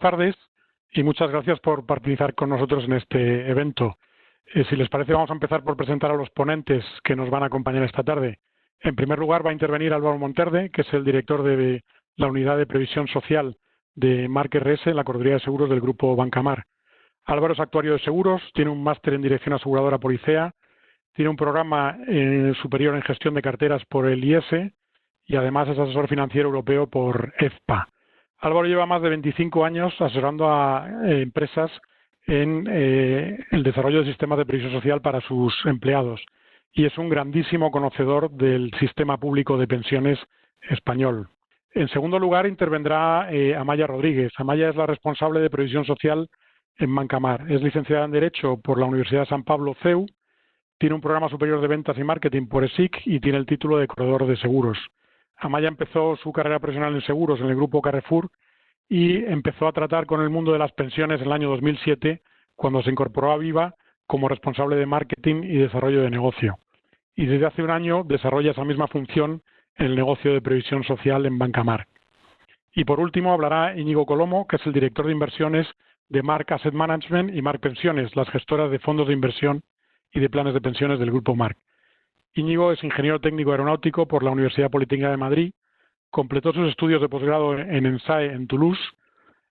tardes y muchas gracias por participar con nosotros en este evento. Si les parece, vamos a empezar por presentar a los ponentes que nos van a acompañar esta tarde. En primer lugar, va a intervenir Álvaro Monterde, que es el director de la Unidad de Previsión Social de Marc RS, en la Correduría de Seguros del Grupo Bancamar. Álvaro es actuario de seguros, tiene un máster en Dirección Aseguradora por ICEA, tiene un programa superior en Gestión de Carteras por el IES y además es asesor financiero europeo por EFPA. Álvaro lleva más de 25 años asesorando a empresas en el desarrollo de sistemas de previsión social para sus empleados y es un grandísimo conocedor del sistema público de pensiones español. En segundo lugar, intervendrá Amaya Rodríguez. Amaya es la responsable de previsión social en Bancamar. Es licenciada en Derecho por la Universidad de San Pablo CEU, tiene un programa superior de ventas y marketing por ESIC y tiene el título de corredor de seguros. Amaya empezó su carrera profesional en seguros en el grupo Carrefour y empezó a tratar con el mundo de las pensiones en el año 2007, cuando se incorporó a Viva como responsable de marketing y desarrollo de negocio. Y desde hace un año desarrolla esa misma función en el negocio de previsión social en Bancamar. Y por último hablará Íñigo Colomo, que es el director de inversiones de Marc Asset Management y Marc Pensiones, las gestoras de fondos de inversión y de planes de pensiones del Grupo Marc. Íñigo es ingeniero técnico aeronáutico por la Universidad Politécnica de Madrid, completó sus estudios de posgrado en ENSAE en Toulouse,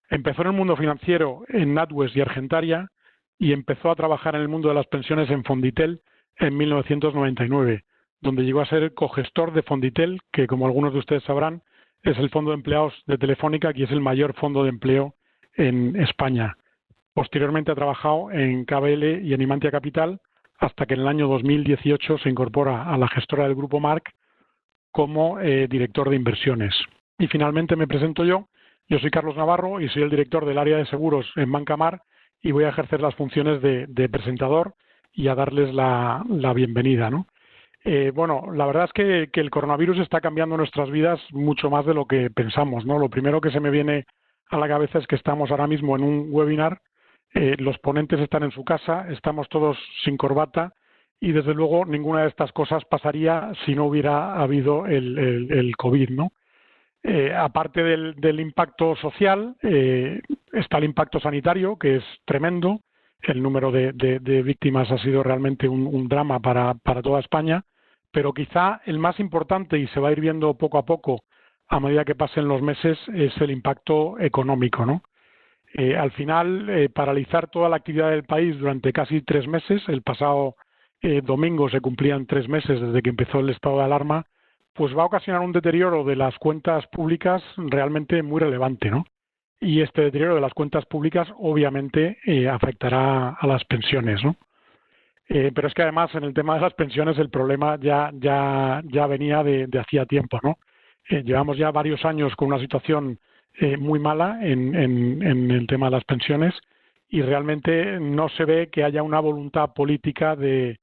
empezó en el mundo financiero en NatWest y Argentaria y empezó a trabajar en el mundo de las pensiones en Fonditel en 1999, donde llegó a ser cogestor de Fonditel, que como algunos de ustedes sabrán, es el fondo de empleados de Telefónica, que es el mayor fondo de empleo en España. Posteriormente ha trabajado en KBL y en Imantia Capital, hasta que en el año 2018 se incorpora a la gestora del Grupo Marc como director de inversiones. Y finalmente me presento yo. Yo soy Carlos Navarro y soy el director del área de seguros en Bancamar y voy a ejercer las funciones de presentador y a darles la bienvenida, ¿no? Bueno, la verdad es que el coronavirus está cambiando nuestras vidas mucho más de lo que pensamos, ¿no? Lo primero que se me viene a la cabeza es que estamos ahora mismo en un webinar. Los ponentes están en su casa, estamos todos sin corbata y, desde luego, ninguna de estas cosas pasaría si no hubiera habido el COVID, ¿no? Aparte del impacto social, está el impacto sanitario, que es tremendo. El número de víctimas ha sido realmente un drama para toda España, pero quizá el más importante, y se va a ir viendo poco a poco a medida que pasen los meses, es el impacto económico, ¿no? Al final, paralizar toda la actividad del país durante casi 3 meses, el pasado domingo se cumplían 3 meses desde que empezó el estado de alarma, pues va a ocasionar un deterioro de las cuentas públicas realmente muy relevante, ¿no? Y este deterioro de las cuentas públicas obviamente afectará a las pensiones, ¿no? Pero es que además en el tema de las pensiones el problema ya venía de hacía tiempo, ¿no? Llevamos ya varios años con una situación muy mala en el tema de las pensiones y realmente no se ve que haya una voluntad política de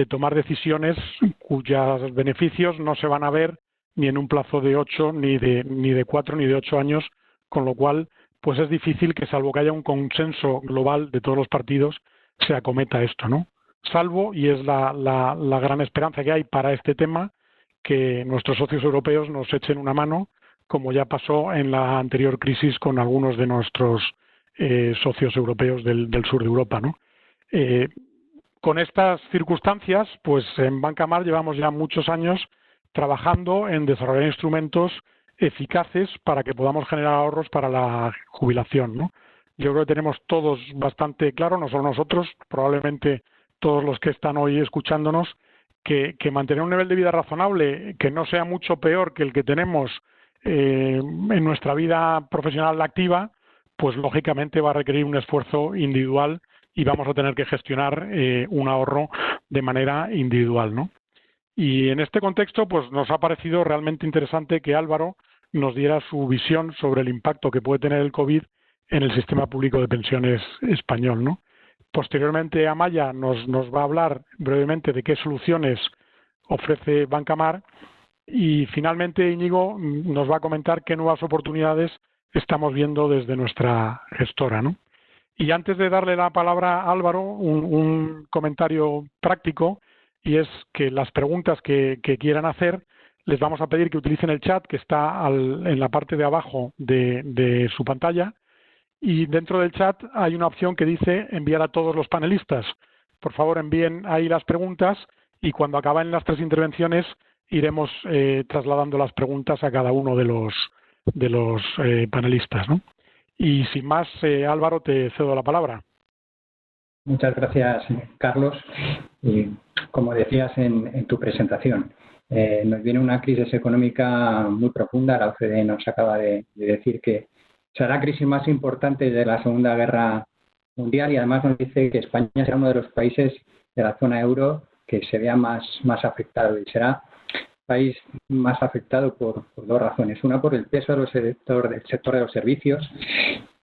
tomar decisiones cuyos beneficios no se van a ver ni en un plazo de 8, ni de 4, ni de 8 años, con lo cual pues es difícil que, salvo que haya un consenso global de todos los partidos, se acometa esto, ¿no? Salvo, y es la gran esperanza que hay para este tema, que nuestros socios europeos nos echen una mano, como ya pasó en la anterior crisis con algunos de nuestros socios europeos del sur de Europa, ¿no? Con estas circunstancias, pues en Bancamar llevamos ya muchos años trabajando en desarrollar instrumentos eficaces para que podamos generar ahorros para la jubilación, ¿no? Yo creo que tenemos todos bastante claro, no solo nosotros, probablemente todos los que están hoy escuchándonos, que mantener un nivel de vida razonable que no sea mucho peor que el que tenemos en nuestra vida profesional activa, pues lógicamente va a requerir un esfuerzo individual y vamos a tener que gestionar un ahorro de manera individual, ¿no? Y en este contexto, pues nos ha parecido realmente interesante que Álvaro nos diera su visión sobre el impacto que puede tener el COVID en el sistema público de pensiones español, ¿no? Posteriormente, Amaya nos va a hablar brevemente de qué soluciones ofrece Bancamar y finalmente Íñigo nos va a comentar qué nuevas oportunidades estamos viendo desde nuestra gestora, ¿no? Y antes de darle la palabra a Álvaro, un comentario práctico, y es que las preguntas que quieran hacer les vamos a pedir que utilicen el chat que está en la parte de abajo de su pantalla y dentro del chat hay una opción que dice enviar a todos los panelistas. Por favor, envíen ahí las preguntas y cuando acaben las 3 intervenciones iremos trasladando las preguntas a cada uno de los panelistas, ¿no? Y sin más, Álvaro, te cedo la palabra. Muchas gracias, Carlos. Y como decías en tu presentación, nos viene una crisis económica muy profunda. La OCDE nos acaba de decir que será la crisis más importante de la Segunda Guerra Mundial y además nos dice que España será uno de los países de la zona euro que se vea más afectado, y será el país más afectado por 2 razones. Una, por el peso del sector de los servicios,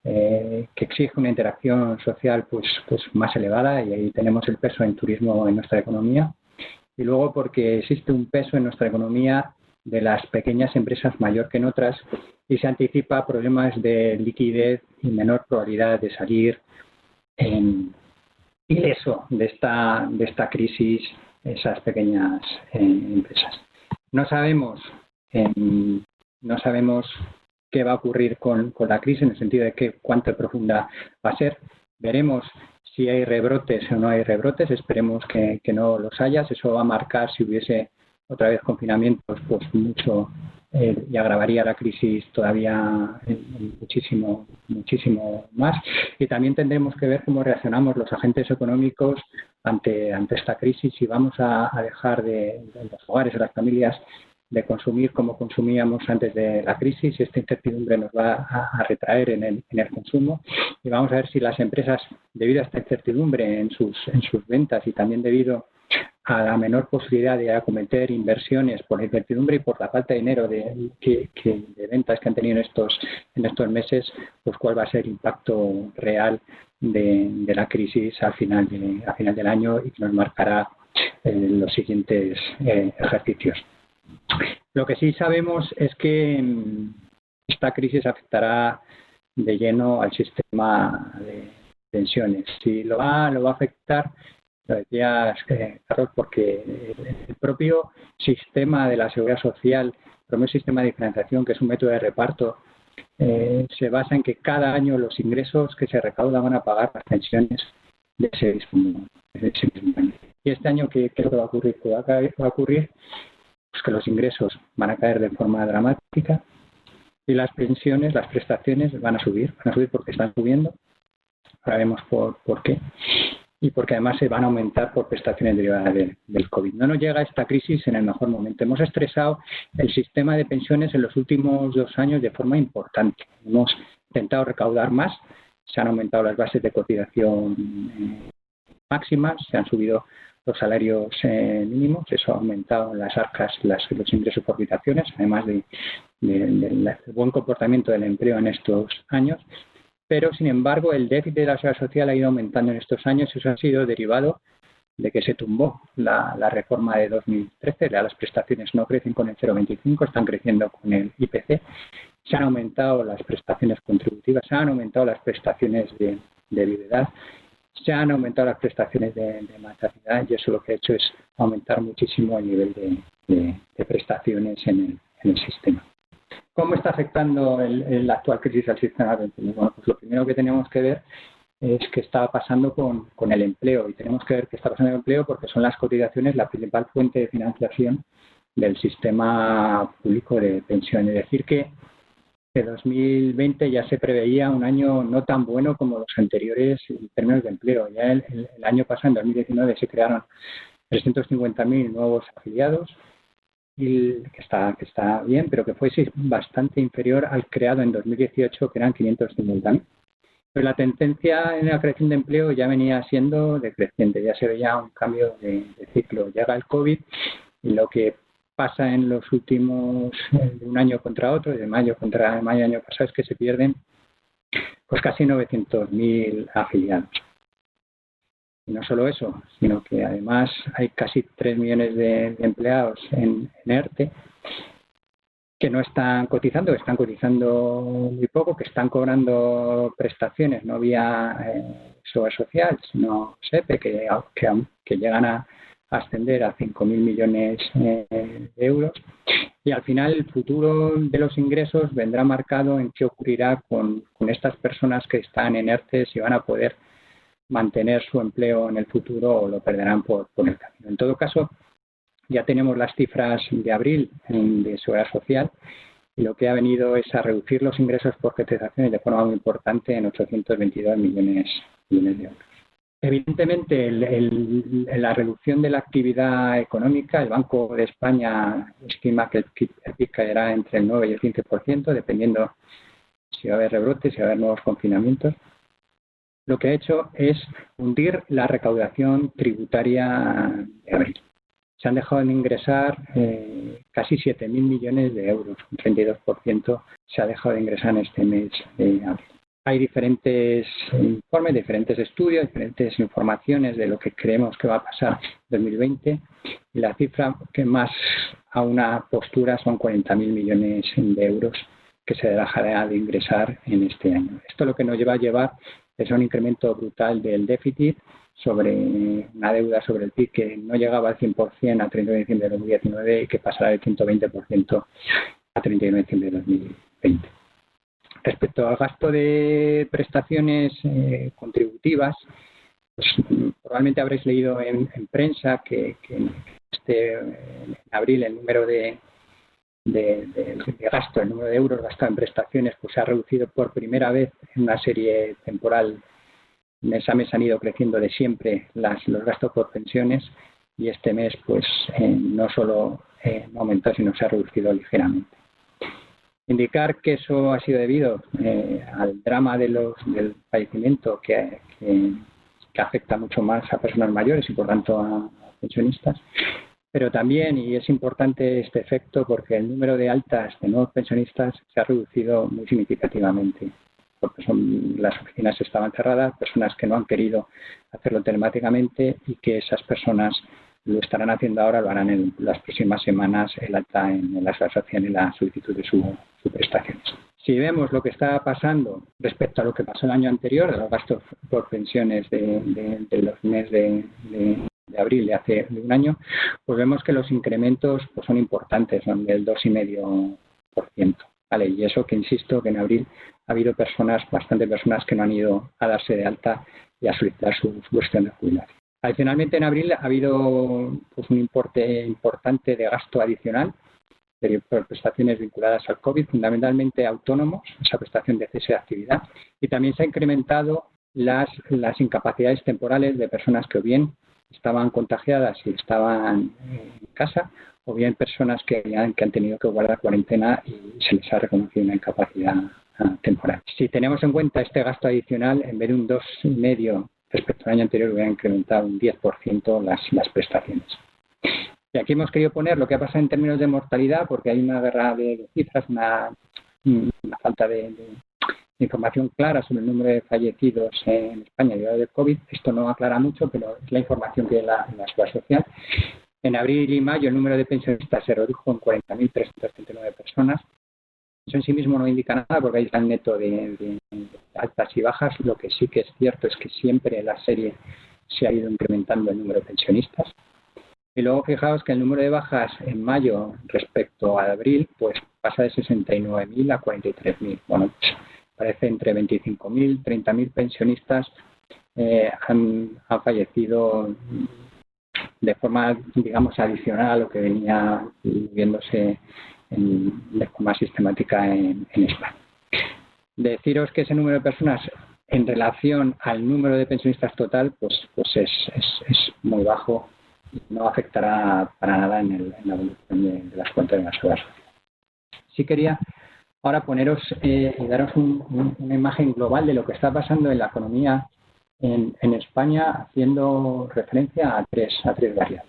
que exige una interacción social pues más elevada, y ahí tenemos el peso en turismo en nuestra economía. Y luego porque existe un peso en nuestra economía de las pequeñas empresas mayor que en otras y se anticipa problemas de liquidez y menor probabilidad de salir ileso de esta crisis esas pequeñas empresas. No sabemos qué va a ocurrir con la crisis en el sentido de cuánto profunda va a ser. Veremos si hay rebrotes o no hay rebrotes. Esperemos que no los haya. Eso va a marcar, si hubiese otra vez confinamientos, pues mucho y agravaría la crisis todavía muchísimo más. Y también tendremos que ver cómo reaccionamos los agentes económicos ante esta crisis, si vamos a dejar de los hogares, de las familias, de consumir como consumíamos antes de la crisis, y esta incertidumbre nos va a retraer en el consumo, y vamos a ver si las empresas, debido a esta incertidumbre en sus ventas y también debido a la menor posibilidad de acometer inversiones por la incertidumbre y por la falta de dinero de ventas que han tenido en estos meses, pues cuál va a ser el impacto real de la crisis al final del año, y que nos marcará los siguientes ejercicios. Lo que sí sabemos es que esta crisis afectará de lleno al sistema de pensiones. Si lo va a afectar, lo decías, Carlos, porque el propio sistema de la seguridad social, el propio sistema de diferenciación, que es un método de reparto, se basa en que cada año los ingresos que se recaudan van a pagar las pensiones de ese mismo año. Y este año, ¿qué es lo que va a ocurrir? Va a ocurrir pues que los ingresos van a caer de forma dramática y las pensiones, las prestaciones van a subir porque están subiendo. Ahora vemos por qué. Y porque además se van a aumentar por prestaciones derivadas del COVID. No nos llega esta crisis en el mejor momento. Hemos estresado el sistema de pensiones en los últimos 2 años de forma importante. Hemos intentado recaudar más, se han aumentado las bases de cotización máximas, se han subido los salarios mínimos, eso ha aumentado en las arcas los ingresos por cotizaciones, además del buen comportamiento del empleo en estos años. Pero, sin embargo, el déficit de la seguridad social ha ido aumentando en estos años, y eso ha sido derivado de que se tumbó la reforma de 2013. Las prestaciones no crecen con el 0,25, están creciendo con el IPC. Se han aumentado las prestaciones contributivas, se han aumentado las prestaciones de viudedad, se han aumentado las prestaciones de maternidad, y eso lo que ha hecho es aumentar muchísimo el nivel de prestaciones en el sistema. ¿Cómo está afectando la actual crisis al sistema de pensiones? Bueno, pues lo primero que tenemos que ver es qué está pasando con el empleo, y tenemos que ver qué está pasando con el empleo porque son las cotizaciones la principal fuente de financiación del sistema público de pensiones. Es decir, que 2020 ya se preveía un año no tan bueno como los anteriores en términos de empleo. Ya el año pasado, en 2019, se crearon 350.000 nuevos afiliados, y que está bien, pero que fue bastante inferior al creado en 2018, que eran 550.000. Pero la tendencia en la creación de empleo ya venía siendo decreciente, ya se veía un cambio de ciclo. Llega el COVID y lo que pasa en los últimos, de un año contra otro, de mayo contra mayo del año pasado, es que se pierden pues casi 900.000 afiliados. Y no solo eso, sino que además hay casi 3 millones de empleados en ERTE que no están cotizando, que están cotizando muy poco, que están cobrando prestaciones no vía Seguridad Social, sino SEPE, que llegan a ascender a 5.000 millones de euros. Y al final el futuro de los ingresos vendrá marcado en qué ocurrirá con estas personas que están en ERTE, si van a poder mantener su empleo en el futuro o lo perderán por el camino. En todo caso, ya tenemos las cifras de abril de Seguridad Social y lo que ha venido es a reducir los ingresos por cotizaciones de forma muy importante en 822 millones de euros. Evidentemente, la reducción de la actividad económica, el Banco de España estima que el PIB caerá entre el 9 y el 15%, dependiendo si va a haber rebrotes, si va a haber nuevos confinamientos. Lo que ha hecho es hundir la recaudación tributaria de abril. Se han dejado de ingresar casi 7.000 millones de euros, un 32% se ha dejado de ingresar en este mes de abril. Hay diferentes informes, diferentes estudios, diferentes informaciones de lo que creemos que va a pasar en 2020 y la cifra que más a una postura son 40.000 millones de euros que se dejará de ingresar en este año. Esto lo que nos lleva a llevar es un incremento brutal del déficit sobre una deuda sobre el PIB que no llegaba al 100% a 31 de diciembre de 2019 y que pasará del 120% a 31 de diciembre de 2020. Respecto al gasto de prestaciones contributivas, pues, probablemente habréis leído en prensa que en abril el número de gasto, el número de euros gastados en prestaciones, pues se ha reducido por primera vez en una serie temporal. Mes a mes han ido creciendo de siempre los gastos por pensiones y este mes pues no solo no ha aumentado, sino se ha reducido ligeramente. Indicar que eso ha sido debido al drama del fallecimiento que afecta mucho más a personas mayores y por tanto a pensionistas, pero también, y es importante este efecto, porque el número de altas de nuevos pensionistas se ha reducido muy significativamente, porque las oficinas estaban cerradas, personas que no han querido hacerlo telemáticamente y que esas personas lo estarán haciendo ahora, lo harán en las próximas semanas, el alta en la Seguridad Social y la solicitud de sus prestaciones. Si vemos lo que está pasando respecto a lo que pasó el año anterior, de los gastos por pensiones de los meses de abril de hace un año, pues vemos que los incrementos pues son importantes, son del 2,5%. ¿Vale? Y eso que insisto que en abril ha habido bastantes personas que no han ido a darse de alta y a solicitar su cuestión de jubilación. Adicionalmente, en abril ha habido pues, un importe importante de gasto adicional por prestaciones vinculadas al COVID, fundamentalmente autónomos, esa prestación de cese de actividad, y también se ha incrementado las incapacidades temporales de personas que o bien estaban contagiadas y estaban en casa, o bien personas que han tenido que guardar cuarentena y se les ha reconocido una incapacidad temporal. Si tenemos en cuenta este gasto adicional, en vez de un 2,5% respecto al año anterior, hubiera incrementado un 10% las prestaciones. Y aquí hemos querido poner lo que ha pasado en términos de mortalidad, porque hay una guerra de cifras, una falta de información clara sobre el número de fallecidos en España derivado del COVID. Esto no aclara mucho, pero es la información que da la Seguridad Social. En abril y mayo el número de pensionistas se redujo en 40.339 personas. Eso en sí mismo no indica nada porque hay el neto de altas y bajas. Lo que sí que es cierto es que siempre en la serie se ha ido incrementando el número de pensionistas. Y luego fijaos que el número de bajas en mayo respecto a abril pues pasa de 69.000 a 43.000. Bueno, pues parece entre 25.000 y 30.000 pensionistas han fallecido de forma, digamos, adicional a lo que venía viéndose de forma sistemática en España. Deciros que ese número de personas en relación al número de pensionistas total pues es muy bajo y no afectará para nada en la evolución de las cuentas de la Seguridad Social. Sí quería ahora poneros y daros una imagen global de lo que está pasando en la economía en España, haciendo referencia a tres variables.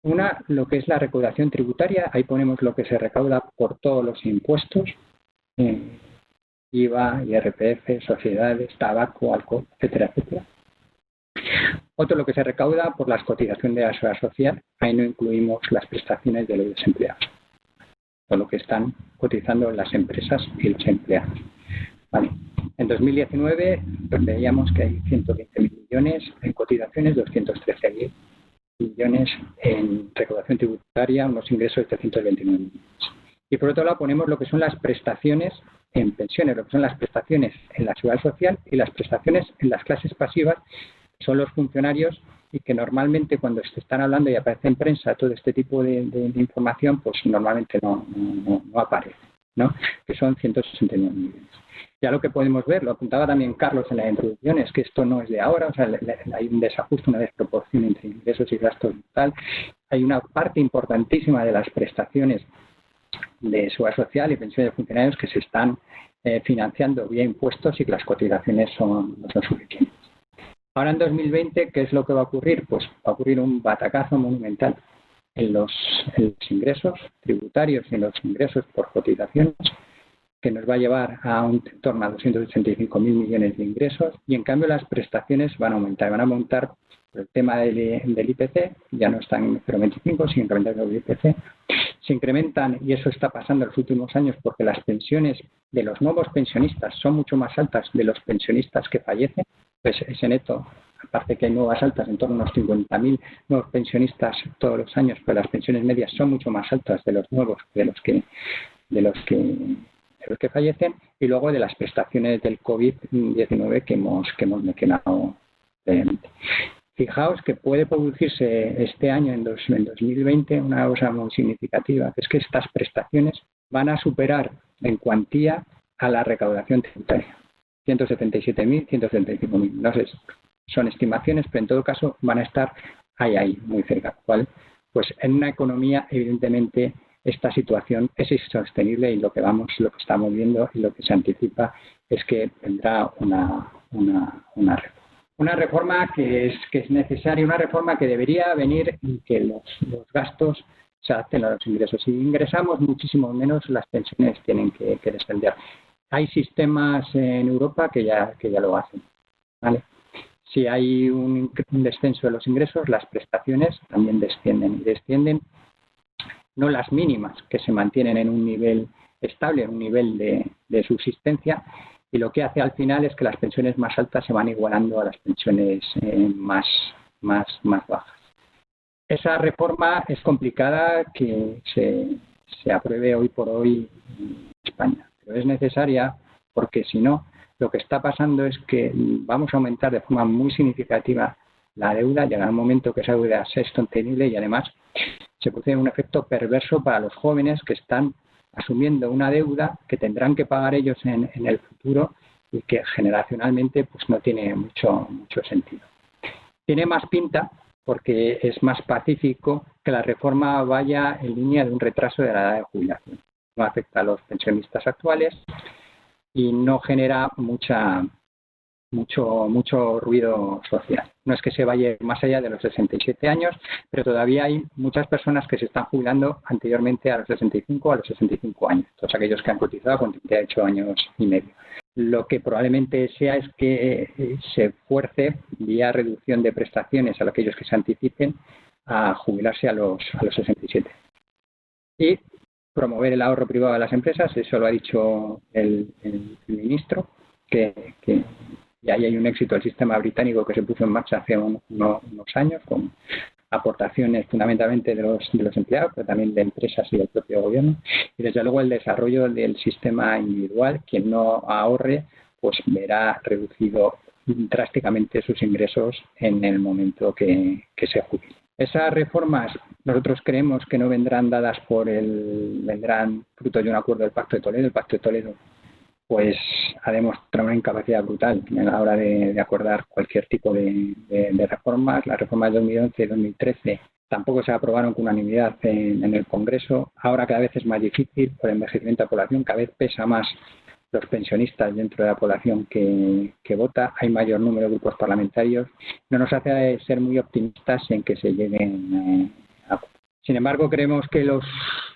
Una, lo que es la recaudación tributaria. Ahí ponemos lo que se recauda por todos los impuestos, IVA, IRPF, sociedades, tabaco, alcohol, etcétera, etcétera. Otro, lo que se recauda por las cotizaciones de la Seguridad Social. Ahí no incluimos las prestaciones de los desempleados, todo lo que están cotizando las empresas y los empleados. Vale. En 2019 pues veíamos que hay 120.000 millones en cotizaciones, 213.000 millones en recaudación tributaria, unos ingresos de 329 millones. Y por otro lado ponemos lo que son las prestaciones en pensiones, lo que son las prestaciones en la seguridad social y las prestaciones en las clases pasivas, que son los funcionarios y que normalmente cuando se están hablando y aparece en prensa todo este tipo de información, pues normalmente no aparece, ¿no? Que son 169 millones. Ya lo que podemos ver, lo apuntaba también Carlos en la introducción, es que esto no es de ahora, o sea, hay un desajuste, una desproporción entre ingresos y gastos y tal. Hay una parte importantísima de las prestaciones de seguridad social y pensiones de funcionarios que se están financiando vía impuestos y que las cotizaciones no son suficientes. Ahora en 2020, ¿qué es lo que va a ocurrir? Pues va a ocurrir un batacazo monumental en los ingresos tributarios y en los ingresos por cotizaciones, que nos va a llevar a un torno a 285.000 millones de ingresos, y en cambio las prestaciones van a aumentar por el tema del IPC, ya no están en 0,25, sino incrementando el IPC. Se incrementan, y eso está pasando en los últimos años, porque las pensiones de los nuevos pensionistas son mucho más altas de los pensionistas que fallecen. Pues ese neto, aparte que hay nuevas altas, en torno a unos 50.000 nuevos pensionistas todos los años, pero las pensiones medias son mucho más altas de los nuevos que de los que fallecen, y luego de las prestaciones del COVID-19 que hemos mencionado previamente. Fijaos que puede producirse este año, en 2020, una cosa muy significativa, que es que estas prestaciones van a superar en cuantía a la recaudación tributaria. 177.000, 175.000. No sé, son estimaciones, pero en todo caso van a estar ahí, muy cerca. ¿Vale? Pues en una economía, evidentemente, esta situación es insostenible, y lo que estamos viendo y lo que se anticipa es que vendrá una reforma. Una reforma que es necesaria, una reforma que debería venir y que los gastos se adapten a los ingresos. Si ingresamos muchísimo menos, las pensiones tienen que descender. Hay sistemas en Europa que ya lo hacen, ¿vale? Si hay un descenso de los ingresos, las prestaciones también descienden, no las mínimas, que se mantienen en un nivel estable, en un nivel de subsistencia, y lo que hace al final es que las pensiones más altas se van igualando a las pensiones más bajas. Esa reforma es complicada que se apruebe hoy por hoy en España, pero es necesaria, porque si no, lo que está pasando es que vamos a aumentar de forma muy significativa la deuda. Llegará un momento que esa deuda sea sostenible, y además se produce un efecto perverso para los jóvenes que están asumiendo una deuda que tendrán que pagar ellos en el futuro, y que generacionalmente pues no tiene mucho sentido. Tiene más pinta, porque es más pacífico, que la reforma vaya en línea de un retraso de la edad de jubilación. No afecta a los pensionistas actuales y no genera mucho ruido social. No es que se vaya más allá de los 67 años, pero todavía hay muchas personas que se están jubilando anteriormente a los 65 o a los 65 años, todos aquellos que han cotizado con 38 años y medio. Lo que probablemente sea es que se fuerce, vía reducción de prestaciones a aquellos que se anticipen, a jubilarse a los 67. Y promover el ahorro privado de las empresas, eso lo ha dicho el ministro, que y ahí hay un éxito del sistema británico que se puso en marcha hace unos años, con aportaciones fundamentalmente de los empleados, pero también de empresas y del propio gobierno. Y desde luego el desarrollo del sistema individual. Quien no ahorre, pues verá reducido drásticamente sus ingresos en el momento que se jubile. Esas reformas nosotros creemos que no vendrán vendrán fruto de un acuerdo del Pacto de Toledo. El Pacto de Toledo pues ha demostrado una incapacidad brutal a la hora de acordar cualquier tipo de reformas. Las reformas de 2011 y 2013 tampoco se aprobaron con unanimidad en el Congreso. Ahora cada vez es más difícil por el envejecimiento de la población, cada vez pesa más los pensionistas dentro de la población que vota, hay mayor número de grupos parlamentarios. No nos hace ser muy optimistas en que se lleguen a. Sin embargo, creemos que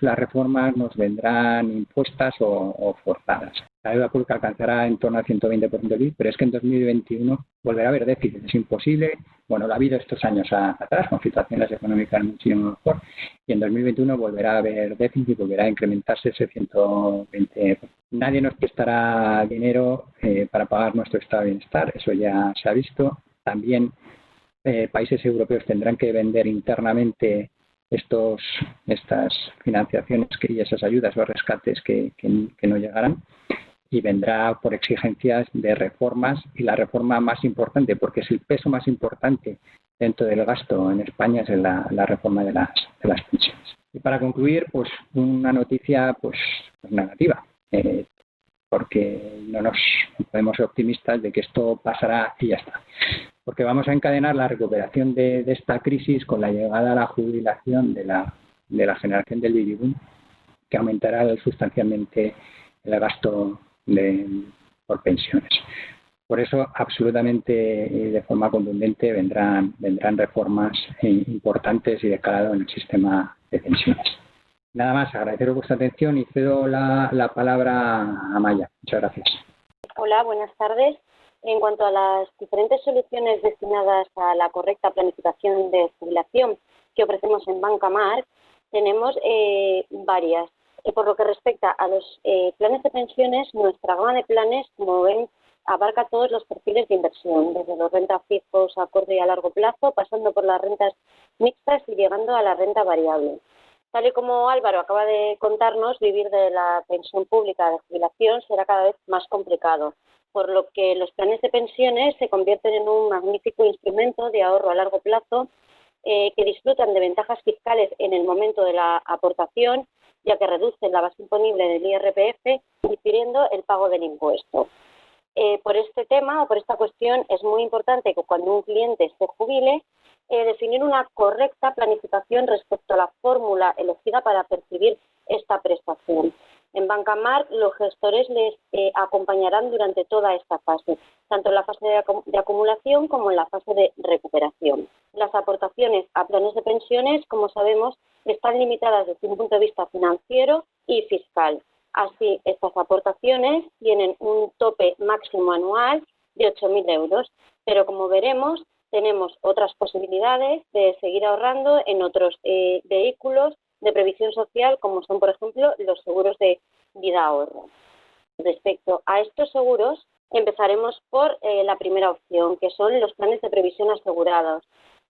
las reformas nos vendrán impuestas o forzadas. La deuda pública alcanzará en torno al 120% del PIB, pero es que en 2021 volverá a haber déficit. Es imposible. Bueno, lo ha habido estos años atrás, con situaciones económicas muchísimo mejor, y en 2021 volverá a haber déficit, volverá a incrementarse ese 120%. Nadie nos prestará dinero para pagar nuestro estado de bienestar, eso ya se ha visto. También países europeos tendrán que vender internamente estas financiaciones y esas ayudas o rescates que no llegarán, y vendrá por exigencias de reformas, y la reforma más importante, porque es el peso más importante dentro del gasto en España, es la reforma de las pensiones. Y para concluir, pues una noticia pues negativa, porque no nos podemos ser optimistas de que esto pasará y ya está. Porque vamos a encadenar la recuperación de esta crisis con la llegada a la jubilación de la generación del baby boom, que aumentará sustancialmente el gasto por pensiones. Por eso, absolutamente de forma contundente, vendrán reformas importantes y de calado en el sistema de pensiones. Nada más, agradeceros vuestra atención y cedo la palabra a Maya. Muchas gracias. Hola, buenas tardes. En cuanto a las diferentes soluciones destinadas a la correcta planificación de jubilación que ofrecemos en Banca March, tenemos varias. Y por lo que respecta a los planes de pensiones, nuestra gama de planes, como ven, abarca todos los perfiles de inversión, desde los rentas fijos a corto y a largo plazo, pasando por las rentas mixtas y llegando a la renta variable. Tal y como Álvaro acaba de contarnos, vivir de la pensión pública de jubilación será cada vez más complicado, por lo que los planes de pensiones se convierten en un magnífico instrumento de ahorro a largo plazo que disfrutan de ventajas fiscales en el momento de la aportación, ya que reducen la base imponible del IRPF, difiriendo el pago del impuesto. Por este tema o por esta cuestión es muy importante que cuando un cliente se jubile, definir una correcta planificación respecto a la fórmula elegida para percibir esta prestación. En Banca March, los gestores les acompañarán durante toda esta fase, tanto en la fase de acumulación como en la fase de recuperación. Las aportaciones a planes de pensiones, como sabemos, están limitadas desde un punto de vista financiero y fiscal. Así, estas aportaciones tienen un tope máximo anual de 8.000 euros, pero como veremos, tenemos otras posibilidades de seguir ahorrando en otros vehículos de previsión social, como son, por ejemplo, los seguros de vida ahorro. Respecto a estos seguros, empezaremos por la primera opción, que son los planes de previsión asegurados,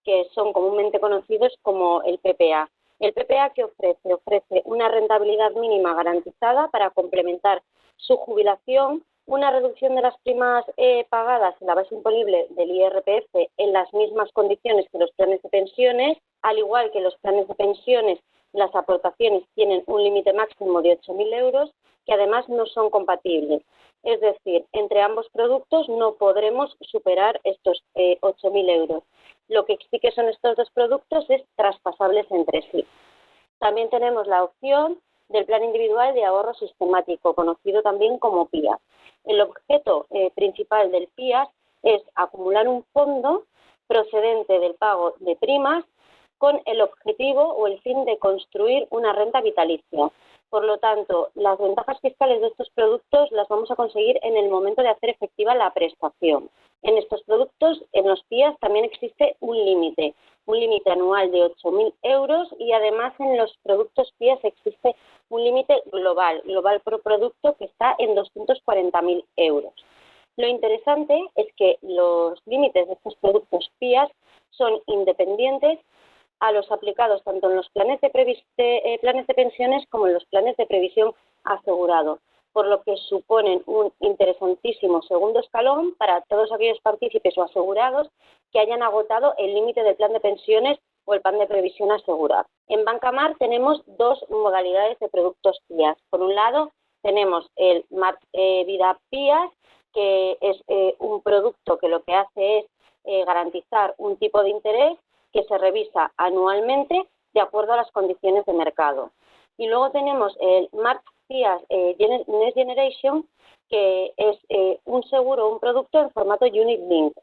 que son comúnmente conocidos como el PPA. El PPA, ¿qué ofrece? Ofrece una rentabilidad mínima garantizada para complementar su jubilación, una reducción de las primas pagadas en la base imponible del IRPF en las mismas condiciones que los planes de pensiones, al igual que los planes de pensiones, las aportaciones tienen un límite máximo de 8.000 euros, que además no son compatibles. Es decir, entre ambos productos no podremos superar estos 8.000 euros. Lo que sí que son estos dos productos es traspasables entre sí. También tenemos la opción del Plan Individual de Ahorro Sistemático, conocido también como PIA. El objeto principal del PIA es acumular un fondo procedente del pago de primas con el objetivo o el fin de construir una renta vitalicia. Por lo tanto, las ventajas fiscales de estos productos las vamos a conseguir en el momento de hacer efectiva la prestación. En estos productos, en los PIAs, también existe un límite anual de 8.000 euros y además en los productos PIAs existe un límite global por producto que está en 240.000 euros. Lo interesante es que los límites de estos productos PIAs son independientes a los aplicados tanto en los planes de pensiones como en los planes de previsión asegurado, por lo que suponen un interesantísimo segundo escalón para todos aquellos partícipes o asegurados que hayan agotado el límite del plan de pensiones o el plan de previsión asegurado. En Banca March tenemos dos modalidades de productos PIAs. Por un lado, tenemos el March Vida PIAs, que es un producto que lo que hace es garantizar un tipo de interés que se revisa anualmente de acuerdo a las condiciones de mercado. Y luego tenemos el March PIAs Next Generation, que es un seguro, un producto en formato Unit Link,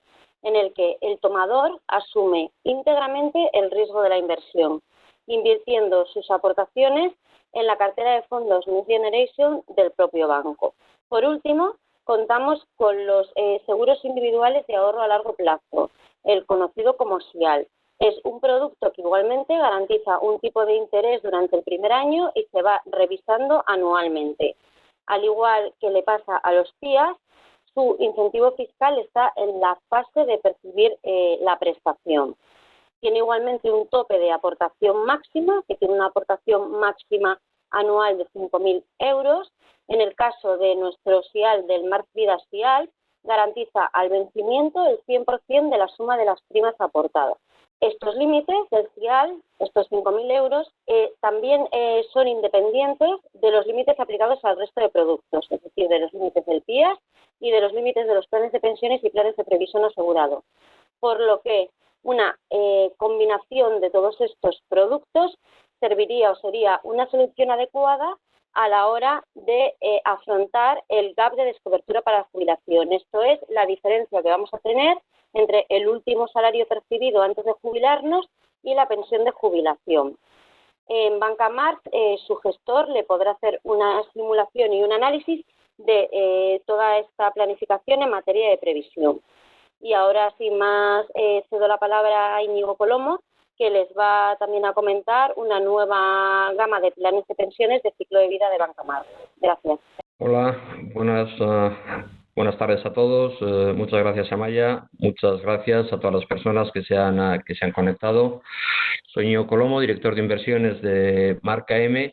en el que el tomador asume íntegramente el riesgo de la inversión, invirtiendo sus aportaciones en la cartera de fondos Next Generation del propio banco. Por último, contamos con los seguros individuales de ahorro a largo plazo, el conocido como SIAL. Es un producto que igualmente garantiza un tipo de interés durante el primer año y se va revisando anualmente. Al igual que le pasa a los PIAs, su incentivo fiscal está en la fase de percibir la prestación. Tiene igualmente un tope de aportación máxima, que tiene una aportación máxima anual de 5.000 euros. En el caso de nuestro SIAL, del Marc Vida SIAL, garantiza al vencimiento el 100% de la suma de las primas aportadas. Estos límites del SIAL, estos 5.000 euros, también son independientes de los límites aplicados al resto de productos, es decir, de los límites del PIAS y de los límites de los planes de pensiones y planes de previsión asegurado. Por lo que una combinación de todos estos productos serviría o sería una solución adecuada a la hora de afrontar el gap de descobertura para la jubilación. Esto es la diferencia que vamos a tener entre el último salario percibido antes de jubilarnos y la pensión de jubilación. En Banca Marc, su gestor le podrá hacer una simulación y un análisis de toda esta planificación en materia de previsión. Y ahora, sin más, cedo la palabra a Íñigo Colomo, que les va también a comentar una nueva gama de planes de pensiones de ciclo de vida de Banca Marc. Gracias. Hola, buenas tardes a todos. Muchas gracias, Amaya. Muchas gracias a todas las personas que se han conectado. Soy Íñigo Colomo, director de inversiones de Marc AM.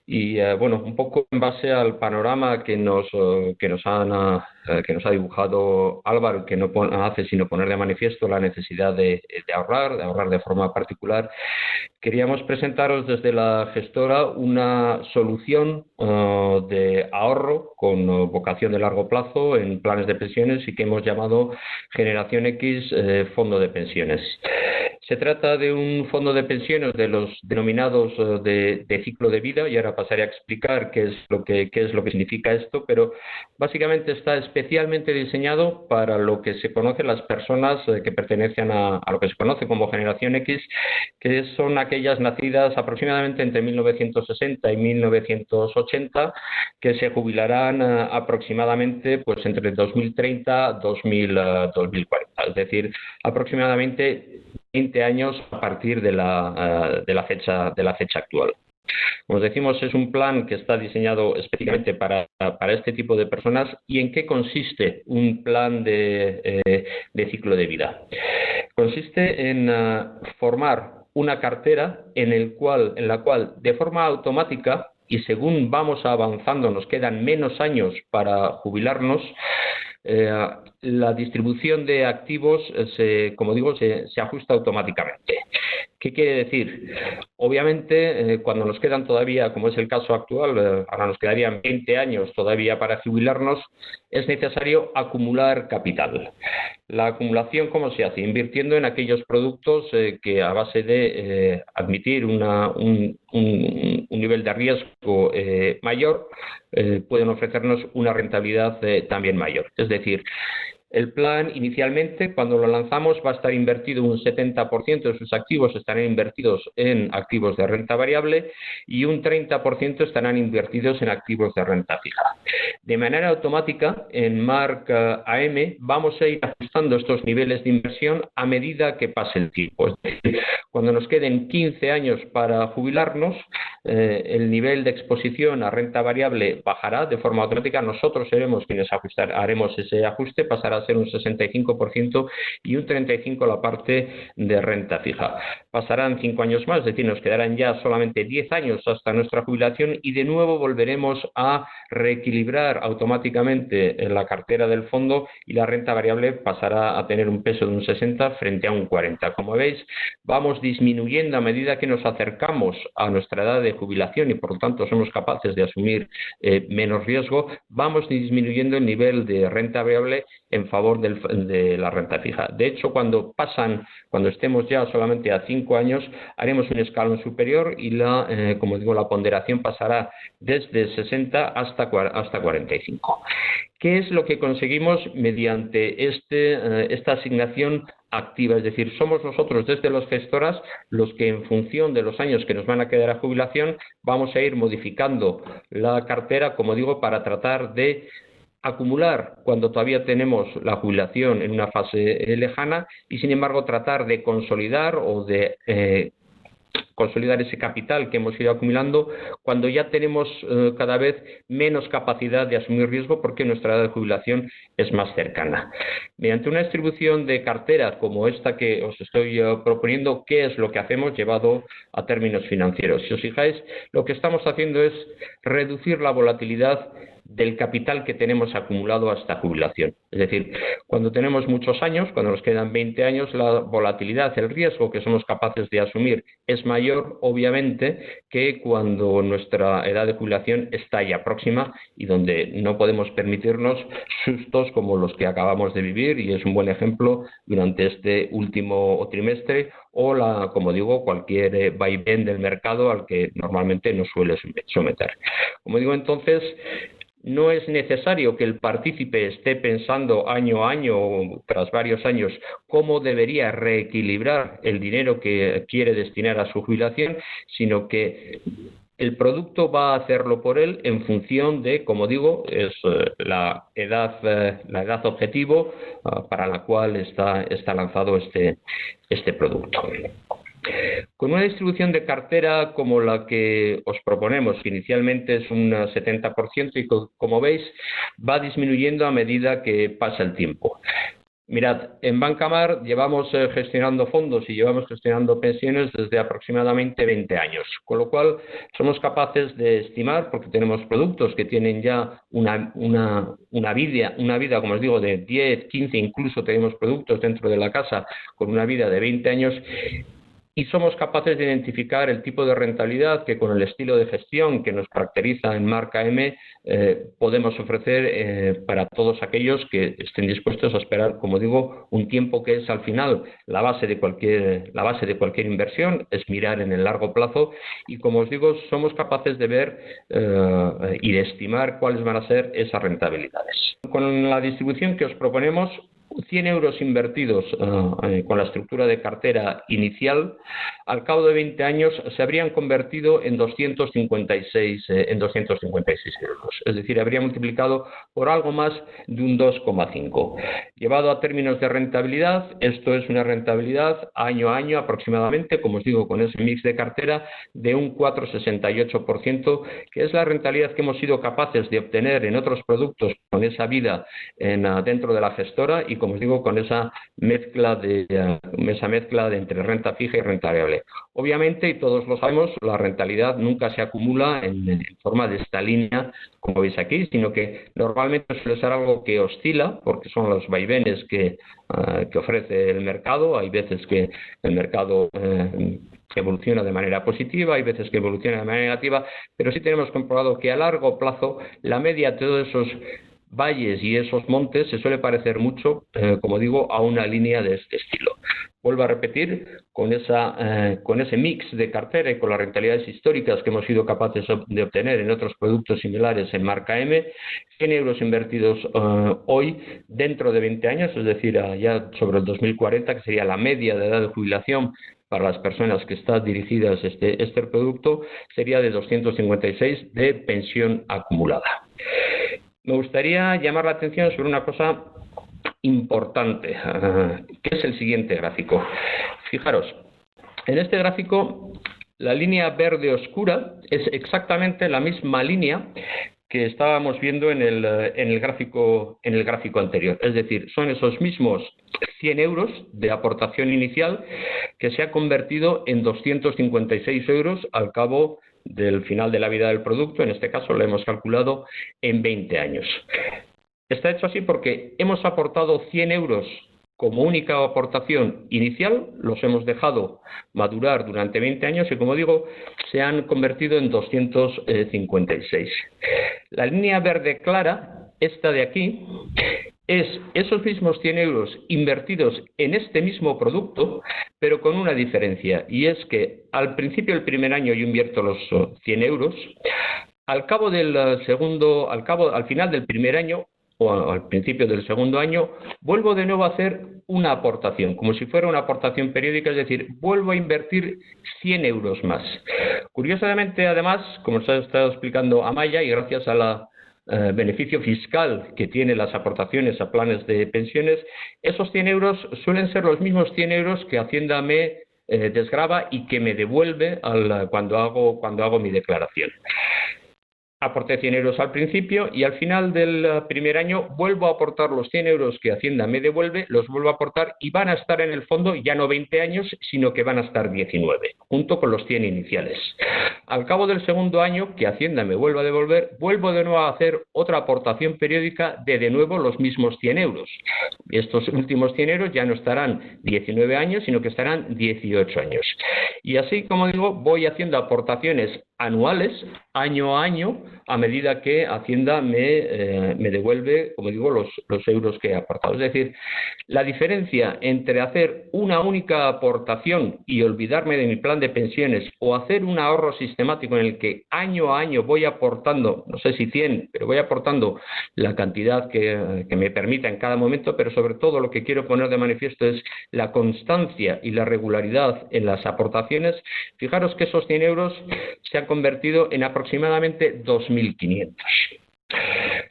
Y bueno, un poco en base al panorama que nos ha dibujado Álvaro, que no hace sino poner de manifiesto la necesidad de ahorrar de forma particular, queríamos presentaros desde la gestora una solución de ahorro con vocación de largo plazo en planes de pensiones y que hemos llamado Generación X Fondo de Pensiones. Se trata de un fondo de pensiones de los denominados de ciclo de vida, y ahora pasaré a explicar qué es lo que significa esto, pero básicamente está especialmente diseñado para lo que se conoce las personas que pertenecen a lo que se conoce como Generación X, que son aquellas nacidas aproximadamente entre 1960 y 1980, que se jubilarán aproximadamente pues entre 2030 y 2040, es decir, aproximadamente 20 años a partir de la fecha actual. Como decimos, es un plan que está diseñado específicamente para este tipo de personas. ¿Y en qué consiste un plan de ciclo de vida? Consiste en formar una cartera en la cual de forma automática, y según vamos avanzando nos quedan menos años para jubilarnos, la distribución de activos, como digo, se ajusta automáticamente. ¿Qué quiere decir? Obviamente, cuando nos quedan todavía, como es el caso actual, ahora nos quedarían 20 años todavía para jubilarnos, es necesario acumular capital. La acumulación, ¿cómo se hace? Invirtiendo en aquellos productos que a base de admitir un nivel de riesgo mayor, pueden ofrecernos una rentabilidad también mayor. Es decir, el plan inicialmente, cuando lo lanzamos, va a estar invertido un 70% de sus activos estarán invertidos en activos de renta variable y un 30% estarán invertidos en activos de renta fija. De manera automática, en Marc AM vamos a ir ajustando estos niveles de inversión a medida que pase el tiempo. Es decir, cuando nos queden 15 años para jubilarnos, el nivel de exposición a renta variable bajará de forma automática. Nosotros seremos quienes haremos ese ajuste, pasará a ser un 65% y un 35% la parte de renta fija. Pasarán 5 años más, es decir, nos quedarán ya solamente 10 años hasta nuestra jubilación y de nuevo volveremos a reequilibrar automáticamente en la cartera del fondo y la renta variable pasará a tener un peso de un 60 frente a un 40. Como veis, vamos disminuyendo a medida que nos acercamos a nuestra edad de jubilación y por lo tanto somos capaces de asumir menos riesgo, vamos disminuyendo el nivel de renta variable en favor de la renta fija. De hecho, cuando estemos ya solamente a 5 años, haremos un escalón superior y como digo, la ponderación pasará desde 60 hasta 45. ¿Qué es lo que conseguimos mediante esta asignación activa? Es decir, somos nosotros desde las gestoras los que en función de los años que nos van a quedar a jubilación vamos a ir modificando la cartera, como digo, para tratar de acumular cuando todavía tenemos la jubilación en una fase lejana y sin embargo tratar de consolidar o de consolidar ese capital que hemos ido acumulando cuando ya tenemos cada vez menos capacidad de asumir riesgo porque nuestra edad de jubilación es más cercana. Mediante una distribución de cartera como esta que os estoy proponiendo, ¿qué es lo que hacemos llevado a términos financieros? Si os fijáis, lo que estamos haciendo es reducir la volatilidad del capital que tenemos acumulado hasta jubilación. Es decir, cuando tenemos muchos años, cuando nos quedan 20 años, la volatilidad, el riesgo que somos capaces de asumir es mayor, obviamente, que cuando nuestra edad de jubilación está ya próxima y donde no podemos permitirnos sustos como los que acabamos de vivir, y es un buen ejemplo durante este último trimestre, o como digo, cualquier vaivén del mercado al que normalmente nos suele someter. Como digo, entonces, no es necesario que el partícipe esté pensando año a año o tras varios años cómo debería reequilibrar el dinero que quiere destinar a su jubilación, sino que el producto va a hacerlo por él en función de, como digo, es la edad objetivo para la cual está lanzado este producto. Con una distribución de cartera como la que os proponemos, que inicialmente es un 70% y como veis va disminuyendo a medida que pasa el tiempo. Mirad, en Banca Mar llevamos gestionando fondos y llevamos gestionando pensiones desde aproximadamente 20 años, con lo cual somos capaces de estimar, porque tenemos productos que tienen ya una vida, como os digo, de 10, 15, incluso tenemos productos dentro de la casa con una vida de 20 años, y somos capaces de identificar el tipo de rentabilidad que con el estilo de gestión que nos caracteriza en Marca M podemos ofrecer para todos aquellos que estén dispuestos a esperar, como digo, un tiempo que es al final la base de cualquier inversión, es mirar en el largo plazo, y como os digo, somos capaces de ver y de estimar cuáles van a ser esas rentabilidades. Con la distribución que os proponemos, 100 euros invertidos con la estructura de cartera inicial, al cabo de 20 años se habrían convertido en 256 euros. Es decir, habría multiplicado por algo más de un 2,5. Llevado a términos de rentabilidad, esto es una rentabilidad año a año aproximadamente, como os digo, con ese mix de cartera, de un 4,68%, que es la rentabilidad que hemos sido capaces de obtener en otros productos con esa vida dentro de la gestora, y como os digo, con esa mezcla de entre renta fija y renta variable. Obviamente, y todos lo sabemos, la rentabilidad nunca se acumula en forma de esta línea, como veis aquí, sino que normalmente suele ser algo que oscila, porque son los vaivenes que ofrece el mercado. Hay veces que el mercado evoluciona de manera positiva, hay veces que evoluciona de manera negativa, pero sí tenemos comprobado que a largo plazo la media de todos esos valles y esos montes se suele parecer mucho, como digo, a una línea de este estilo. Vuelvo a repetir, con ese mix de cartera y con las rentabilidades históricas que hemos sido capaces de obtener en otros productos similares en Marca M, 100 euros invertidos hoy dentro de 20 años, es decir, ya sobre el 2040, que sería la media de edad de jubilación para las personas que están dirigidas este producto, sería de 256 de pensión acumulada. Me gustaría llamar la atención sobre una cosa importante, que es el siguiente gráfico. Fijaros, en este gráfico la línea verde oscura es exactamente la misma línea que estábamos viendo en el gráfico anterior. Es decir, son esos mismos 100 euros de aportación inicial que se ha convertido en 256 euros al cabo del final de la vida del producto. En este caso lo hemos calculado en 20 años. Está hecho así porque hemos aportado 100 euros como única aportación inicial, los hemos dejado madurar durante 20 años y, como digo, se han convertido en 256. La línea verde clara, esta de aquí, es esos mismos 100 euros invertidos en este mismo producto, pero con una diferencia, y es que al principio del primer año yo invierto los 100 euros, al final del primer año o al principio del segundo año, vuelvo de nuevo a hacer una aportación, como si fuera una aportación periódica, es decir, vuelvo a invertir 100 euros más. Curiosamente, además, como os ha estado explicando Amaya, y gracias a la beneficio fiscal que tienen las aportaciones a planes de pensiones, esos 100 euros suelen ser los mismos 100 euros que Hacienda me desgrava y que me devuelve cuando hago mi declaración. Aporté 100 euros al principio y al final del primer año vuelvo a aportar los 100 euros que Hacienda me devuelve, los vuelvo a aportar y van a estar en el fondo ya no 20 años, sino que van a estar 19, junto con los 100 iniciales. Al cabo del segundo año, que Hacienda me vuelva a devolver, vuelvo de nuevo a hacer otra aportación periódica de nuevo los mismos 100 euros. Estos últimos 100 euros ya no estarán 19 años, sino que estarán 18 años. Y así, como digo, voy haciendo aportaciones anuales, año a año, a medida que Hacienda me devuelve, como digo, los euros que he aportado. Es decir, la diferencia entre hacer una única aportación y olvidarme de mi plan de pensiones o hacer un ahorro sistemático en el que año a año voy aportando, no sé si 100, pero voy aportando la cantidad que me permita en cada momento, pero sobre todo lo que quiero poner de manifiesto es la constancia y la regularidad en las aportaciones. Fijaros que esos 100 euros se han convertido en aproximadamente 2.500.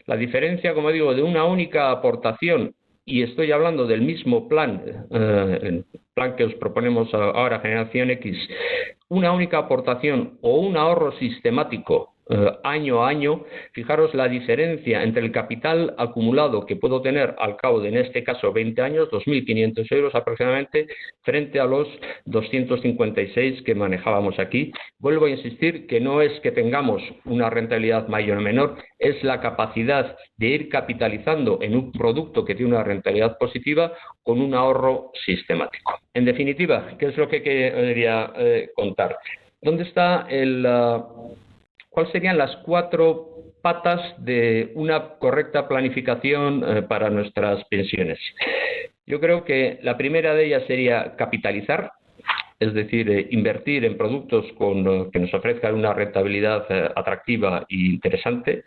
La diferencia, como digo, de una única aportación, y estoy hablando del mismo plan, el plan que os proponemos ahora, Generación X, una única aportación o un ahorro sistemático año a año, fijaros la diferencia entre el capital acumulado que puedo tener al cabo de, en este caso, 20 años, 2.500 euros aproximadamente, frente a los 256 que manejábamos aquí. Vuelvo a insistir que no es que tengamos una rentabilidad mayor o menor, es la capacidad de ir capitalizando en un producto que tiene una rentabilidad positiva con un ahorro sistemático. En definitiva, ¿qué es lo que quería contar? ¿Dónde está ¿Cuáles serían las 4 patas de una correcta planificación para nuestras pensiones? Yo creo que la primera de ellas sería capitalizar, es decir, invertir en productos que nos ofrezcan una rentabilidad atractiva e interesante.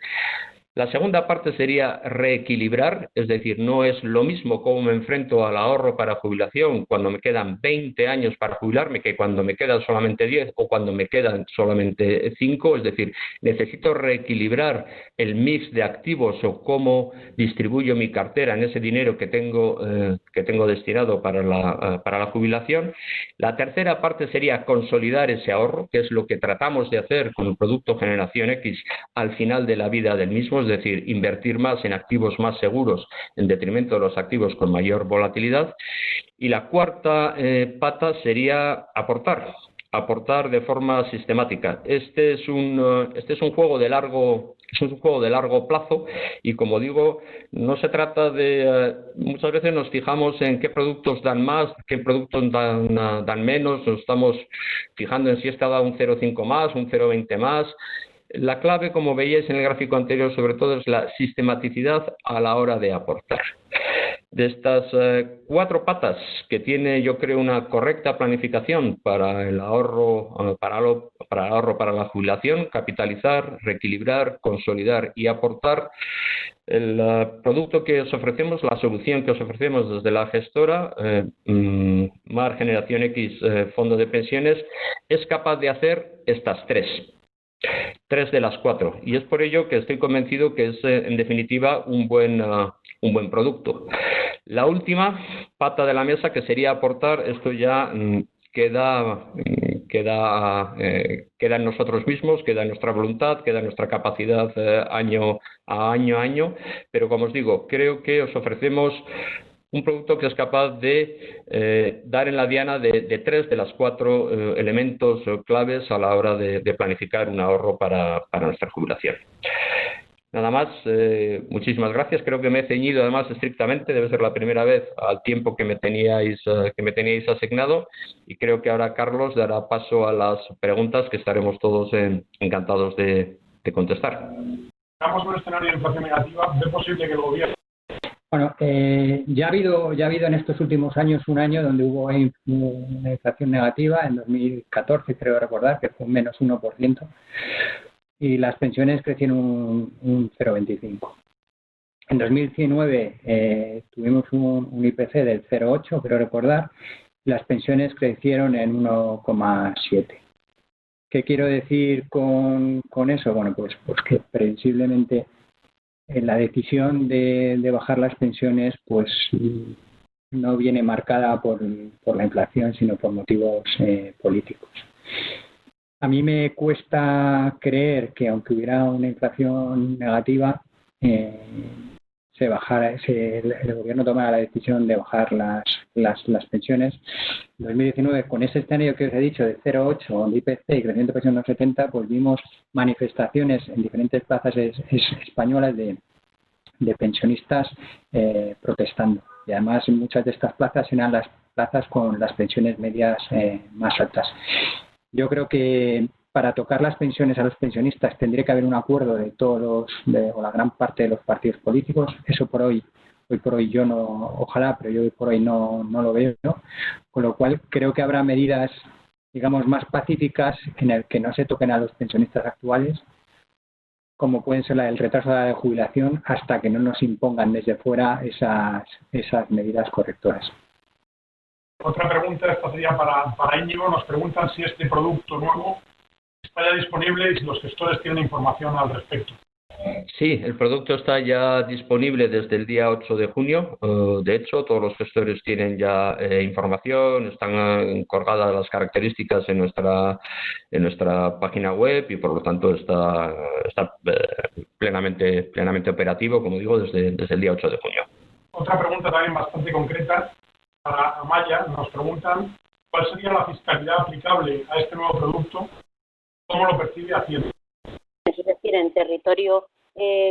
La segunda parte sería reequilibrar, es decir, no es lo mismo cómo me enfrento al ahorro para jubilación cuando me quedan 20 años para jubilarme que cuando me quedan solamente 10 o cuando me quedan solamente 5, es decir, necesito reequilibrar el mix de activos o cómo distribuyo mi cartera en ese dinero que tengo destinado para la jubilación. La tercera parte sería consolidar ese ahorro, que es lo que tratamos de hacer con el producto Generación X al final de la vida del mismo, es decir, invertir más en activos más seguros en detrimento de los activos con mayor volatilidad. Y la cuarta pata sería aportar de forma sistemática. Este es un juego de largo plazo y, como digo, no se trata de muchas veces nos fijamos en qué productos dan más, qué productos dan menos, nos estamos fijando en si esta da un 0,5 más, un 0,20 más. La clave, como veíais en el gráfico anterior, sobre todo es la sistematicidad a la hora de aportar. De estas 4 patas que tiene, yo creo, una correcta planificación para el ahorro, para la jubilación: capitalizar, reequilibrar, consolidar y aportar. El producto que os ofrecemos, la solución que os ofrecemos desde la gestora, MAR Generación X Fondo de Pensiones, es capaz de hacer estas 3 de las 4, y es por ello que estoy convencido que es en definitiva un buen producto. La última pata de la mesa, que sería aportar, esto ya queda en nosotros mismos, queda en nuestra voluntad, queda en nuestra capacidad año a año, pero como os digo, creo que os ofrecemos un producto que es capaz de dar en la diana de 3 de las 4 elementos claves a la hora de planificar un ahorro para nuestra jubilación. Nada más, muchísimas gracias. Creo que me he ceñido además estrictamente, debe ser la primera vez, al tiempo que me teníais asignado, y creo que ahora Carlos dará paso a las preguntas que estaremos todos encantados de contestar. Estamos en un escenario de inflación negativa. ¿Es posible que el gobierno... Bueno, ya ha habido en estos últimos años un año donde hubo una inflación negativa, en 2014 creo recordar, que fue un menos 1%, y las pensiones crecieron un 0,25%. En 2019 tuvimos un IPC del 0,8%, creo recordar, y las pensiones crecieron en 1,7%. ¿Qué quiero decir con eso? Bueno, pues que previsiblemente la decisión de bajar las pensiones pues no viene marcada por la inflación, sino por motivos políticos. A mí me cuesta creer que aunque hubiera una inflación negativa, el gobierno tomara la decisión de bajar las pensiones. En 2019, con ese escenario que os he dicho de 0,8 de IPC y crecimiento de pensión de 2,70, pues vimos manifestaciones en diferentes plazas españolas de pensionistas protestando. Y además muchas de estas plazas eran las plazas con las pensiones medias más altas. Yo creo que para tocar las pensiones a los pensionistas tendría que haber un acuerdo de todos o la gran parte de los partidos políticos. Eso hoy por hoy yo no, ojalá, pero yo hoy por hoy no lo veo, ¿no? Con lo cual creo que habrá medidas, digamos, más pacíficas en el que no se toquen a los pensionistas actuales, como pueden ser la del retraso de la jubilación, hasta que no nos impongan desde fuera esas medidas correctoras. Otra pregunta, esta sería para Íñigo. Nos preguntan si este producto nuevo está ya disponible y si los gestores tienen información al respecto. Sí, el producto está ya disponible desde el día 8 de junio. De hecho, todos los gestores tienen ya información, están colgadas las características en nuestra página web y por lo tanto está plenamente operativo, como digo, desde el día 8 de junio. Otra pregunta también bastante concreta para Amaya. Nos preguntan cuál sería la fiscalidad aplicable a este nuevo producto, cómo lo percibe Hacienda. Es decir, en territorio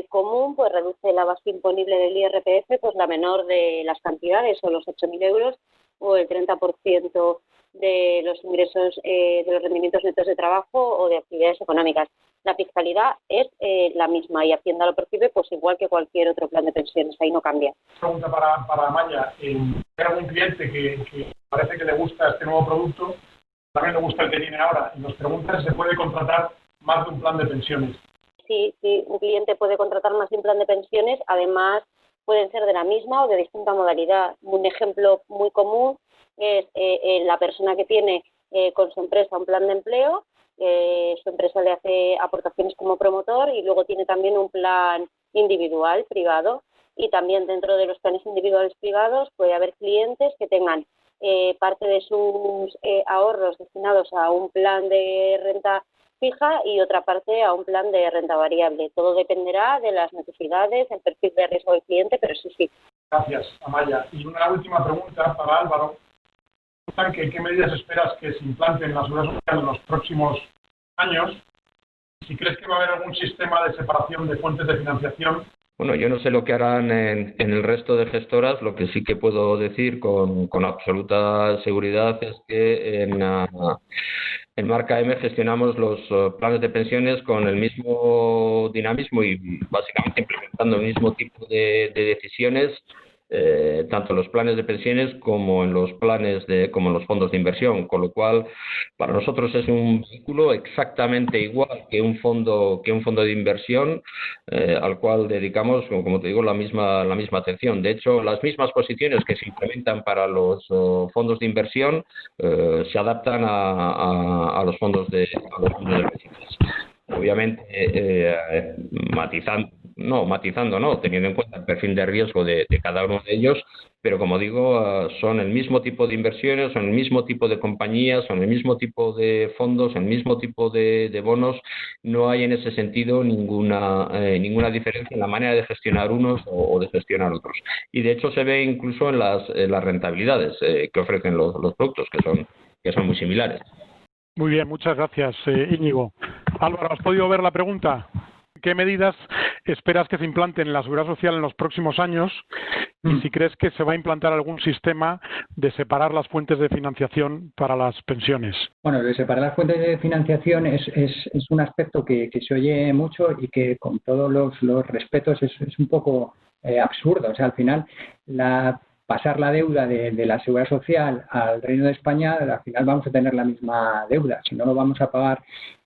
común, pues reduce la base imponible del IRPF, pues la menor de las cantidades, o los 8.000 euros, o el 30% de los ingresos de los rendimientos netos de trabajo o de actividades económicas. La fiscalidad es la misma y Hacienda lo percibe pues igual que cualquier otro plan de pensiones, ahí no cambia. Pregunta para Amaya. ¿Hay algún cliente que parece que le gusta este nuevo producto, también le gusta el que tiene ahora, y nos pregunta si se puede contratar más de un plan de pensiones? Sí, un cliente puede contratar más de un plan de pensiones, además pueden ser de la misma o de distinta modalidad. Un ejemplo muy común es la persona que tiene con su empresa un plan de empleo, su empresa le hace aportaciones como promotor y luego tiene también un plan individual, privado, y también dentro de los planes individuales privados puede haber clientes que tengan parte de sus ahorros destinados a un plan de renta fija y otra parte a un plan de renta variable. Todo dependerá de las necesidades, el perfil de riesgo del cliente, pero sí. Gracias, Amaya. Y una última pregunta para Álvaro. ¿Qué medidas esperas que se implanten en la Seguridad Social en los próximos años? Si crees que va a haber algún sistema de separación de fuentes de financiación. Bueno, yo no sé lo que harán en el resto de gestoras. Lo que sí que puedo decir con absoluta seguridad es que en Marca M gestionamos los planes de pensiones con el mismo dinamismo y básicamente implementando el mismo tipo de decisiones, tanto en los planes de pensiones como en los como en los fondos de inversión, con lo cual para nosotros es un vehículo exactamente igual que un fondo de inversión al cual dedicamos, como te digo, la misma atención. De hecho, las mismas posiciones que se implementan para los fondos de inversión se adaptan a los fondos de pensiones. Obviamente teniendo en cuenta el perfil de riesgo de cada uno de ellos, pero como digo, son el mismo tipo de inversiones, son el mismo tipo de compañías, son el mismo tipo de fondos, el mismo tipo de bonos. No hay en ese sentido ninguna diferencia en la manera de gestionar unos o de gestionar otros. Y de hecho se ve incluso en las rentabilidades que ofrecen los productos, que son muy similares. Muy bien, muchas gracias, Íñigo. Álvaro, ¿has podido ver la pregunta? ¿Qué medidas esperas que se implanten en la Seguridad Social en los próximos años? Y si crees que se va a implantar algún sistema de separar las fuentes de financiación para las pensiones. Bueno, lo de separar las fuentes de financiación es un aspecto que se oye mucho y que con todos los respetos es un poco absurdo. O sea, al final, pasar la deuda de la Seguridad Social al Reino de España, al final vamos a tener la misma deuda. Si no lo vamos a pagar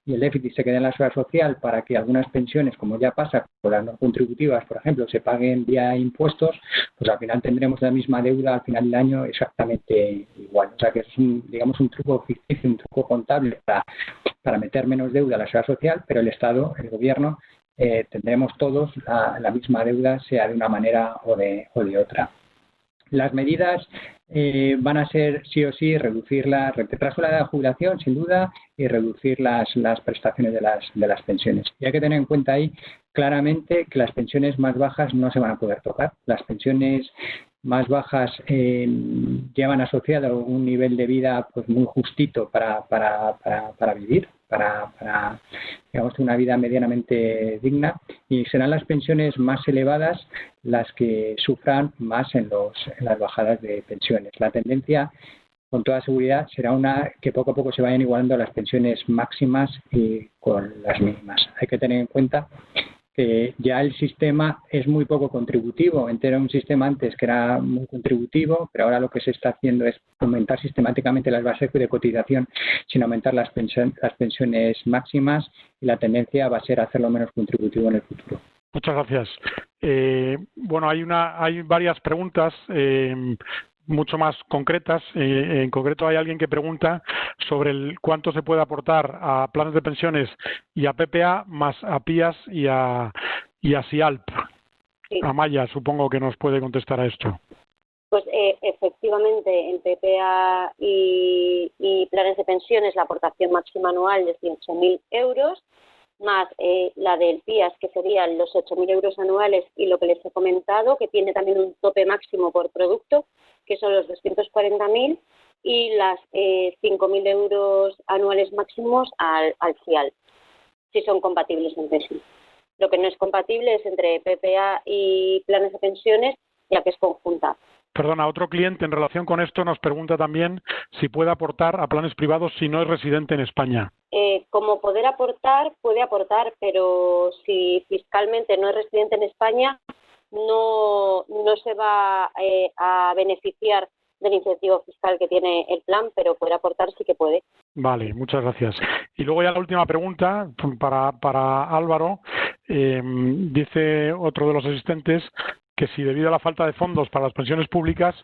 y el déficit se queda en la Seguridad Social para que algunas pensiones, como ya pasa con las no contributivas, por ejemplo, se paguen vía impuestos, pues al final tendremos la misma deuda al final del año exactamente igual. O sea que es un truco ficticio, un truco contable para meter menos deuda a la Seguridad Social, pero el Estado, el Gobierno, tendremos todos la misma deuda, sea de una manera o de otra. Las medidas van a ser sí o sí retrasar la edad de jubilación, sin duda, y reducir las prestaciones de las pensiones. Y hay que tener en cuenta ahí claramente que las pensiones más bajas no se van a poder tocar. Las pensiones más bajas llevan asociado un nivel de vida pues muy justito para vivir, para digamos una vida medianamente digna, y serán las pensiones más elevadas las que sufran más en las bajadas de pensiones. La tendencia, con toda seguridad, será que poco a poco se vayan igualando las pensiones máximas y con las mínimas. Hay que tener en cuenta que ya el sistema es muy poco contributivo. Era un sistema antes que era muy contributivo, pero ahora lo que se está haciendo es aumentar sistemáticamente las bases de cotización sin aumentar las pensiones máximas, y la tendencia va a ser hacerlo menos contributivo en el futuro. Muchas gracias. Bueno, hay varias preguntas mucho más concretas. En concreto hay alguien que pregunta sobre cuánto se puede aportar a planes de pensiones y a PPA más a PIAS y a SIALP. Sí. Amaya, supongo que nos puede contestar a esto. Pues efectivamente, en PPA y planes de pensiones la aportación máxima anual es de 18.000 euros, más la del PIAS, que serían los 8.000 euros anuales, y lo que les he comentado, que tiene también un tope máximo por producto, que son los 240.000, y las 5.000 euros anuales máximos al CIAL, si son compatibles entre sí. Lo que no es compatible es entre PPA y planes de pensiones, ya que es conjunta. Perdona, otro cliente en relación con esto nos pregunta también si puede aportar a planes privados si no es residente en España. Como poder aportar, puede aportar, pero si fiscalmente no es residente en España, no se va a beneficiar del incentivo fiscal que tiene el plan, pero poder aportar sí que puede. Vale, muchas gracias. Y luego ya la última pregunta para Álvaro. Dice otro de los asistentes que si debido a la falta de fondos para las pensiones públicas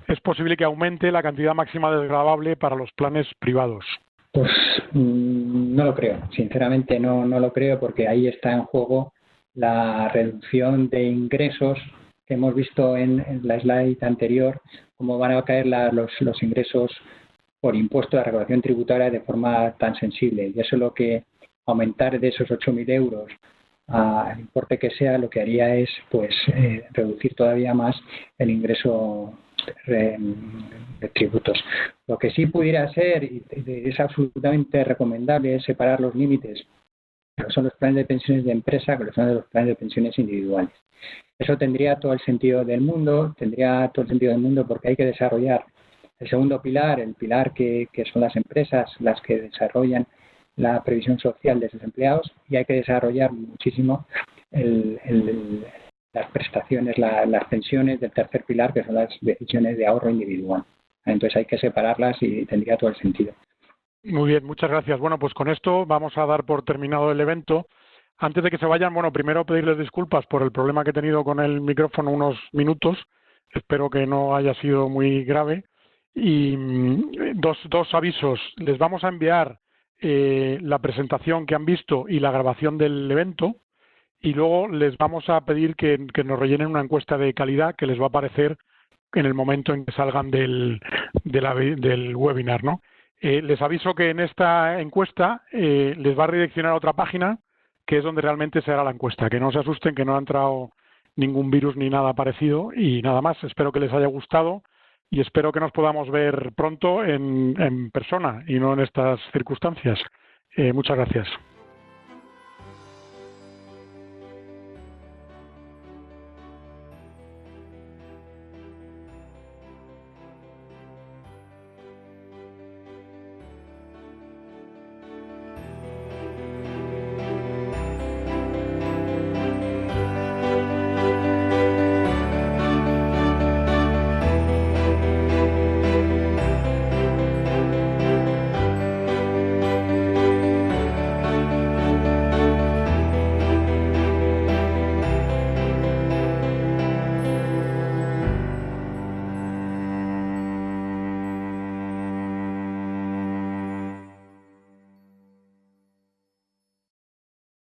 es posible que aumente la cantidad máxima desgravable para los planes privados. Pues no lo creo, sinceramente no lo creo, porque ahí está en juego la reducción de ingresos que hemos visto en la slide anterior, cómo van a caer los ingresos por impuesto de recaudación tributaria de forma tan sensible. Y eso es lo que aumentar de esos 8.000 euros al importe que sea, lo que haría es pues reducir todavía más el ingreso de tributos. Lo que sí pudiera ser, y es absolutamente recomendable, es separar los límites, que son los planes de pensiones de empresa, que son los planes de pensiones individuales. Eso tendría todo el sentido del mundo, porque hay que desarrollar el segundo pilar, el pilar que son las empresas las que desarrollan la previsión social de sus empleados, y hay que desarrollar muchísimo las prestaciones, las pensiones del tercer pilar, que son las decisiones de ahorro individual. Entonces hay que separarlas y tendría todo el sentido. Muy bien, muchas gracias. Bueno, pues con esto vamos a dar por terminado el evento. Antes de que se vayan, bueno, primero pedirles disculpas por el problema que he tenido con el micrófono unos minutos. Espero que no haya sido muy grave. Y dos avisos. Les vamos a enviar la presentación que han visto y la grabación del evento, y luego les vamos a pedir que nos rellenen una encuesta de calidad que les va a aparecer en el momento en que salgan del webinar, ¿no? Les aviso que en esta encuesta les va a redireccionar a otra página, que es donde realmente se hará la encuesta. Que no se asusten, que no ha entrado ningún virus ni nada parecido, y nada más. Espero que les haya gustado y espero que nos podamos ver pronto en persona y no en estas circunstancias. Muchas gracias.